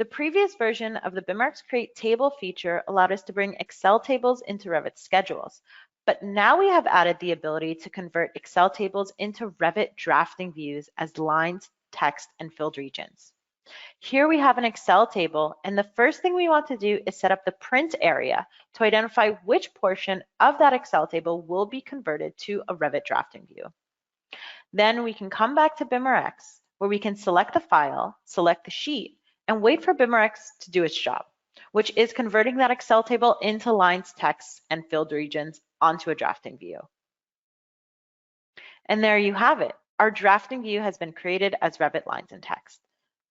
The previous version of the BIMrx CreateTable feature allowed us to bring Excel tables into Revit schedules, but now we have added the ability to convert Excel tables into Revit drafting views as lines, text, and filled regions. Here we have an Excel table, and the first thing we want to do is set up the print area to identify which portion of that Excel table will be converted to a Revit drafting view. Then we can come back to BIMrx, where we can select the file, select the sheet, and wait for BIMrx to do its job, which is converting that Excel table into lines, text, and filled regions onto a drafting view. And there you have it. Our drafting view has been created as Revit lines and text.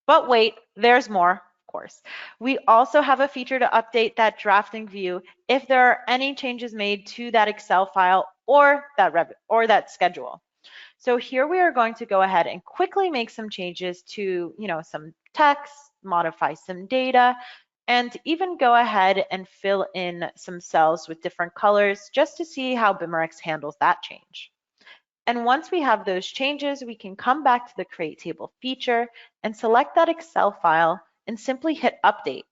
But wait, there's more, of course. We also have a feature to update that drafting view if there are any changes made to that Excel file or that Revit or that schedule. So here we are going to go ahead and quickly make some changes to, some text, modify some data, and even go ahead and fill in some cells with different colors just to see how BIMrx handles that change. And once we have those changes, we can come back to the CreateTable feature and select that Excel file and simply hit Update.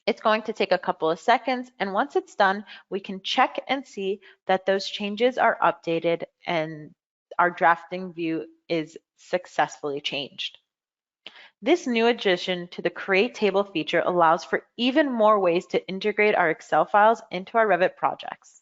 It's going to take a couple of seconds, and once it's done, we can check and see that those changes are updated and our drafting view is successfully changed. This new addition to the CreateTable feature allows for even more ways to integrate our Excel files into our Revit projects.